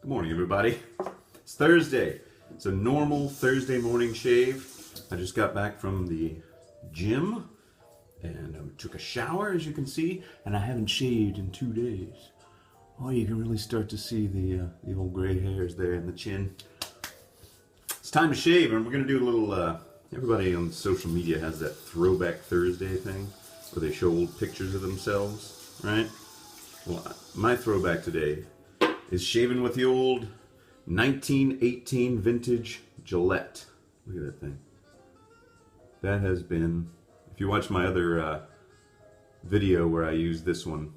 Morning, everybody. It's Thursday. It's a normal Thursday morning shave. I just got back from the gym and took a shower, as you can see, and I haven't shaved in 2 days. Oh, you can really start to see the old gray hairs there in the chin. It's time to shave, and we're going to do a little, everybody on social media has that Throwback Thursday thing, where they show old pictures of themselves, right? Well, my throwback today is shaving with the old 1918 vintage Gillette. Look at that thing. That has been, if you watch my other video where I used this one,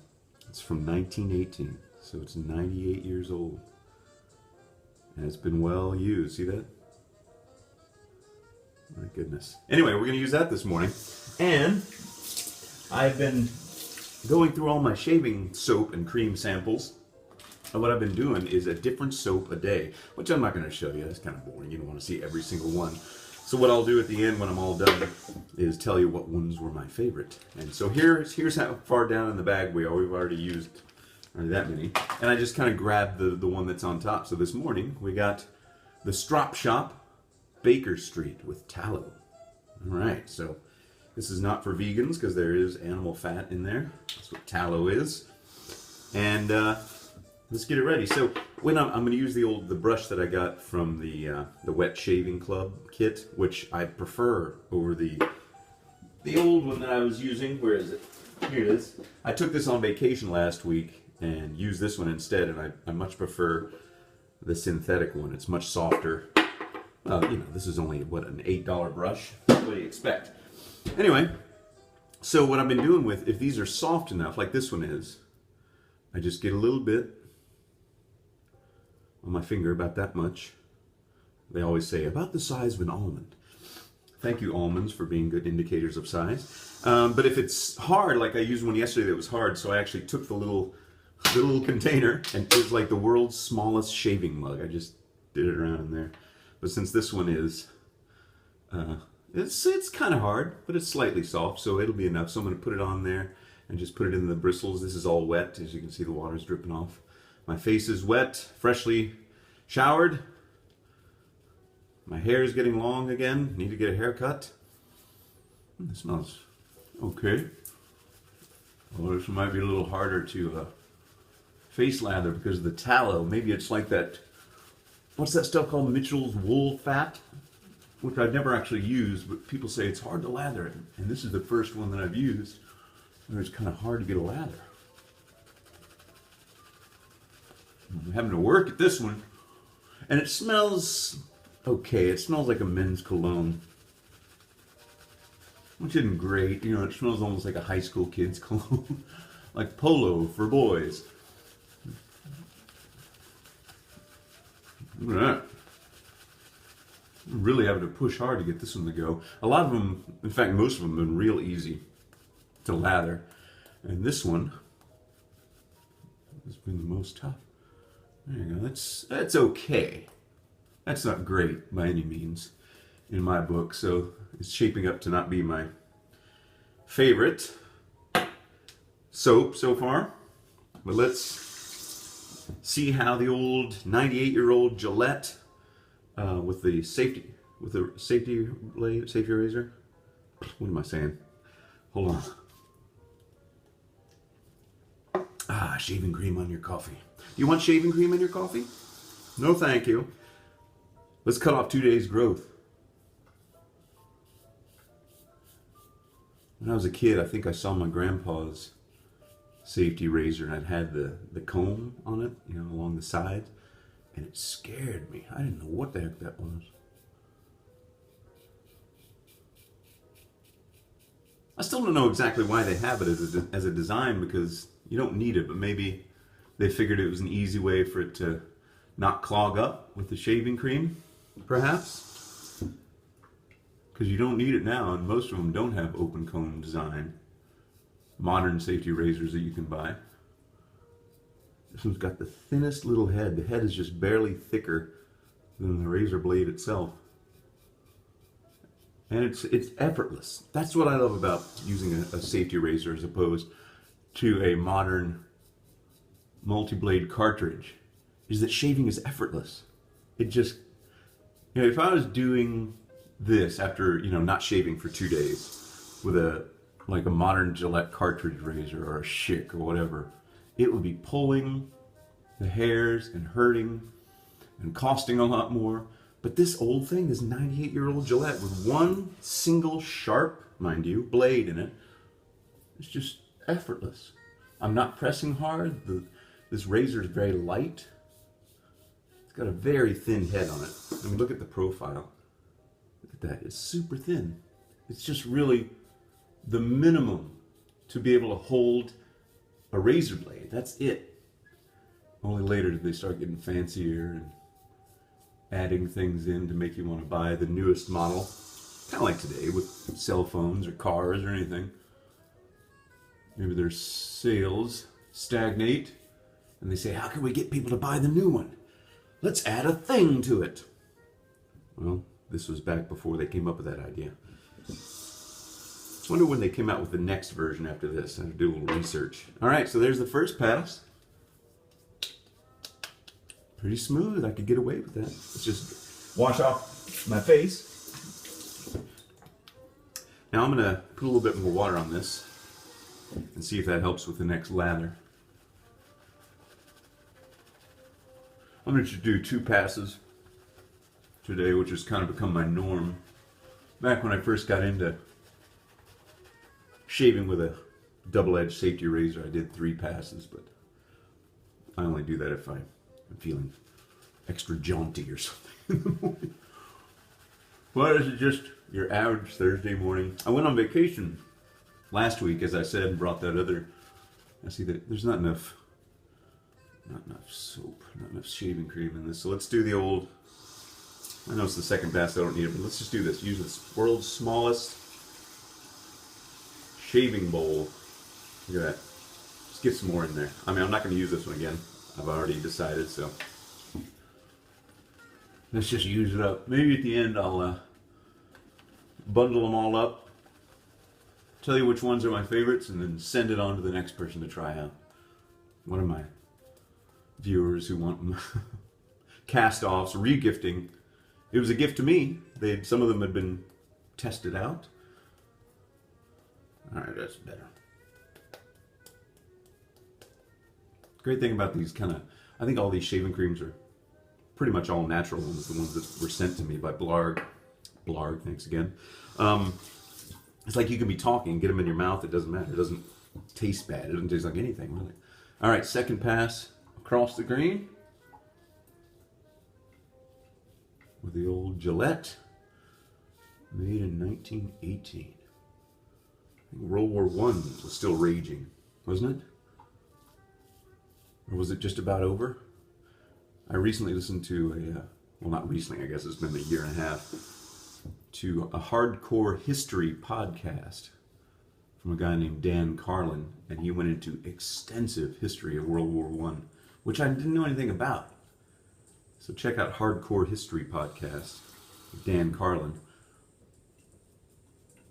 it's from 1918, so it's 98 years old. And it's been well used, see that? My goodness. Anyway, we're going to use that this morning. And I've been going through all my shaving soap and cream samples. And what I've been doing is a different soap a day, which I'm not going to show you. That's kind of boring. You don't want to see every single one. So what I'll do at the end when I'm all done is tell you what ones were my favorite. And so here's how far down in the bag we are. We've already used that many. And I just kind of grabbed the one that's on top. So this morning we got the Strop Shop Baker Street with tallow. All right, so this is not for vegans because there is animal fat in there. That's what tallow is. And let's get it ready. So when I'm going to use the brush that I got from the Wet Shaving Club kit, which I prefer over the old one that I was using. Where is it? Here it is. I took this on vacation last week and used this one instead, and I much prefer the synthetic one. It's much softer. This is only, what, an $8 brush? What do you expect? Anyway, so what I've been doing with, if these are soft enough, like this one is, I just get a little bit on my finger, about that much. They always say, about the size of an almond. Thank you, almonds, for being good indicators of size. But if it's hard, like I used one yesterday that was hard, so I actually took the little container, and it was like the world's smallest shaving mug. I just did it around in there. But since this one is, it's kind of hard, but it's slightly soft, so it'll be enough. So I'm going to put it on there and just put it in the bristles. This is all wet, as you can see the water's dripping off. My face is wet, freshly showered. My hair is getting long again. Need to get a haircut. It smells okay. Well, this might be a little harder to face lather because of the tallow. Maybe it's like that, what's that stuff called? Mitchell's wool fat? Which I've never actually used, but people say it's hard to lather it. And this is the first one that I've used where it's kind of hard to get a lather. I'm having to work at this one. And it smells okay. It smells like a men's cologne, which isn't great. You know, it smells almost like a high school kid's cologne. Like Polo for boys. Look at that. I'm really having to push hard to get this one to go. A lot of them, in fact, most of them have been real easy to lather. And this one has been the most tough. There you go. That's okay. That's not great by any means in my book. So it's shaping up to not be my favorite soap so far. But let's see how the old 98-year-old Gillette with the safety razor. What am I saying? Hold on. Shaving cream on your coffee. You want shaving cream in your coffee? No, thank you. Let's cut off 2 days' growth. When I was a kid, I think I saw my grandpa's safety razor, and it had the comb on it, you know, along the sides, and it scared me. I didn't know what the heck that was. I still don't know exactly why they have it as a design, because you don't need it, but maybe they figured it was an easy way for it to not clog up with the shaving cream, perhaps. Because you don't need it now, and most of them don't have open comb design. Modern safety razors that you can buy. This one's got the thinnest little head. The head is just barely thicker than the razor blade itself. And it's effortless. That's what I love about using a safety razor as opposed to a modern multi-blade cartridge. is that shaving is effortless. It just, if I was doing this after, not shaving for 2 days with a modern Gillette cartridge razor or a Schick or whatever, it would be pulling the hairs and hurting and costing a lot more. But this old thing, this 98-year-old Gillette with one single sharp, mind you, blade in it, it's just effortless. I'm not pressing hard. This razor is very light. It's got a very thin head on it. I mean, look at the profile. Look at that. It's super thin. It's just really the minimum to be able to hold a razor blade. That's it. Only later did they start getting fancier and adding things in to make you want to buy the newest model. Kind of like today with cell phones or cars or anything. Maybe their sales stagnate and they say, how can we get people to buy the new one? Let's add a thing to it. Well, this was back before they came up with that idea. I wonder when they came out with the next version after this. I have to do a little research. All right, so there's the first pass. Pretty smooth. I could get away with that. Let's just wash off my face. Now I'm going to put a little bit more water on this and see if that helps with the next lather. I'm going to do 2 passes today, which has kind of become my norm. Back when I first got into shaving with a double-edged safety razor, I did 3 passes, but I only do that if I'm feeling extra jaunty or something in the morning. Well, this is just your average Thursday morning. I went on vacation last week, as I said, and brought that other. I see that there's not enough soap, not enough shaving cream in this. So let's do the old. I know it's the second pass, so I don't need it, but let's just do this. Use this world's smallest shaving bowl. Look at that. Just get some more in there. I mean, I'm not going to use this one again. I've already decided, so let's just use it up. Maybe at the end I'll bundle them all up, tell you which ones are my favorites, and then send it on to the next person to try out. One of my viewers who want them cast-offs, re-gifting. It was a gift to me. Some of them had been tested out. All right, that's better. Great thing about these I think all these shaving creams are pretty much all natural ones, the ones that were sent to me by Blarg, thanks again. It's like you can be talking, get them in your mouth, it doesn't matter. It doesn't taste bad. It doesn't taste like anything, really. All right, second pass across the green with the old Gillette, made in 1918. I think World War I was still raging, wasn't it? Or was it just about over? I recently listened to well, not recently, I guess it's been a year and a half, to a hardcore history podcast from a guy named Dan Carlin, and he went into extensive history of World War I, which I didn't know anything about. So check out Hardcore History Podcast with Dan Carlin.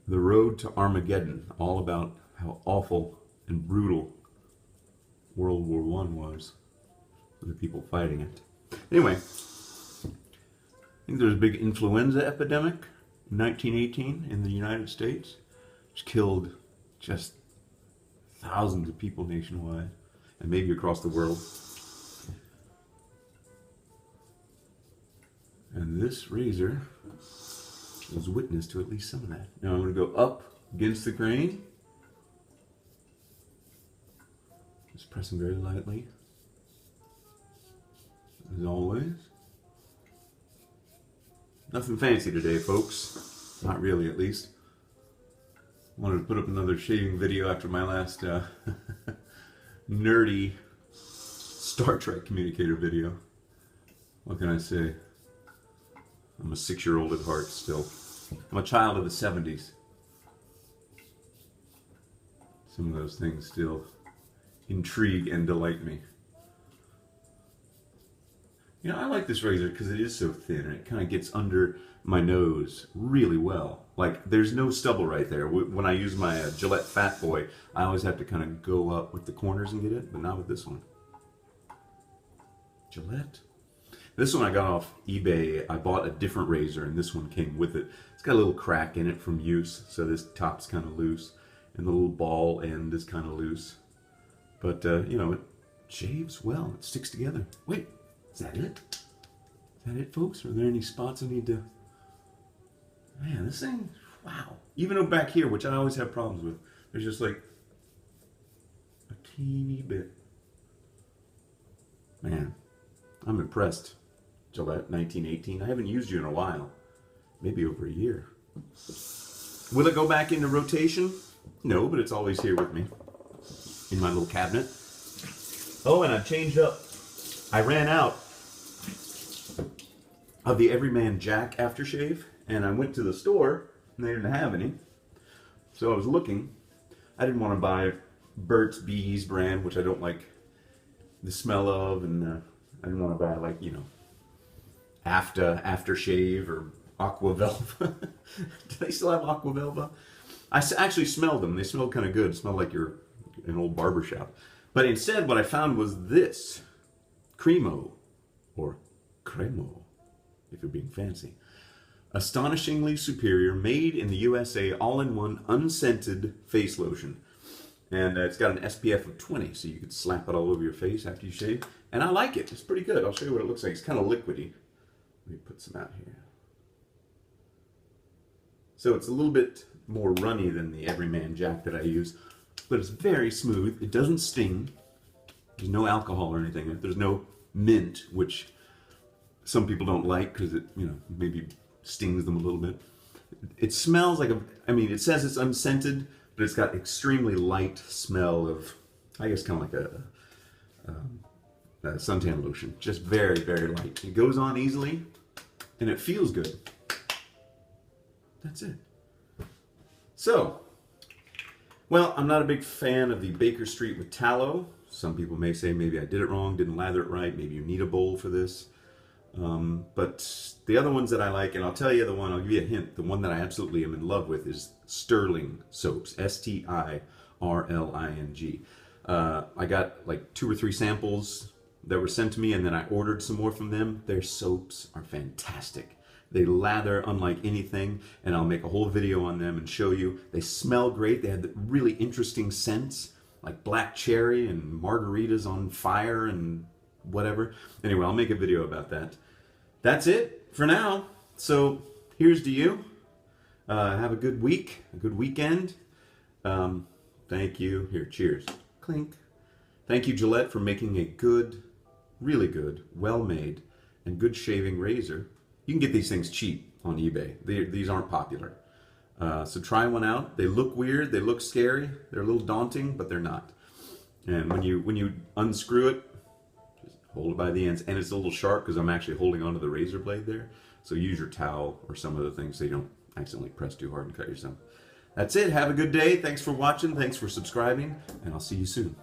The Road to Armageddon, all about how awful and brutal World War I was for the people fighting it. Anyway, I think there was a big influenza epidemic in 1918 in the United States, which killed just thousands of people nationwide and maybe across the world. And this razor was witness to at least some of that. Now I'm going to go up against the grain. Just pressing very lightly, as always. Nothing fancy today, folks. Not really, at least. Wanted to put up another shaving video after my last nerdy Star Trek communicator video. What can I say? I'm a 6-year-old at heart still. I'm a child of the 70s. Some of those things still intrigue and delight me. You know, I like this razor because it is so thin and it kind of gets under my nose really well. Like, there's no stubble right there. When I use my Gillette Fat Boy, I always have to kind of go up with the corners and get it, but not with this one. Gillette. This one I got off eBay. I bought a different razor, and this one came with it. It's got a little crack in it from use, so this top's kind of loose, and the little ball end is kind of loose. But, you know, it shaves well. It sticks together. Wait, is that it? Is that it, folks? Are there any spots I need to... Man, this thing, wow. Even though back here, which I always have problems with, there's just like a teeny bit. Man, I'm impressed. Gillette 1918. I haven't used you in a while. Maybe over a year. Will it go back into rotation? No, but it's always here with me in my little cabinet. Oh, and I've changed up. I ran out of the Everyman Jack aftershave, and I went to the store and they didn't have any. So I was looking. I didn't want to buy Burt's Bees brand, which I don't like the smell of, and I didn't want to buy, like, you know, aftershave or Aqua Velva. Do they still have Aqua Velva? I actually smelled them. They smelled kind of good. It smelled like you're in an old barber shop. But instead, what I found was this Cremo, or Cremo, if you're being fancy. Astonishingly superior, made in the USA, all-in-one, unscented face lotion. And it's got an SPF of 20, so you could slap it all over your face after you shave. And I like it. It's pretty good. I'll show you what it looks like. It's kind of liquidy. Let me put some out here. So it's a little bit more runny than the Everyman Jack that I use, but it's very smooth. It doesn't sting. There's no alcohol or anything in it. There's no mint, which some people don't like because it, you know, maybe stings them a little bit. It smells like I mean, it says it's unscented, but it's got extremely light smell of, I guess, kind of like a suntan lotion. Just very, very light. It goes on easily, and it feels good. That's it. So, well, I'm not a big fan of the Baker Street with tallow. Some people may say maybe I did it wrong, didn't lather it right, maybe you need a bowl for this. But the other ones that I like, and I'll tell you the one, I'll give you a hint, the one that I absolutely am in love with is Sterling soaps, Stirling. I got like 2 or 3 samples that were sent to me, and then I ordered some more from them. Their soaps are fantastic. They lather unlike anything, and I'll make a whole video on them and show you. They smell great. They have really interesting scents, like black cherry and margaritas on fire and whatever. Anyway, I'll make a video about that. That's it for now. So here's to you. Have a good week, a good weekend. Thank you. Here, cheers. Clink. Thank you, Gillette, for making a good, really good, well-made, and good shaving razor. You can get these things cheap on eBay. These aren't popular. So try one out. They look weird. They look scary. They're a little daunting, but they're not. And when you unscrew it, just hold it by the ends. And it's a little sharp because I'm actually holding onto the razor blade there. So use your towel or some other thing so you don't accidentally press too hard and cut yourself. That's it. Have a good day. Thanks for watching. Thanks for subscribing. And I'll see you soon.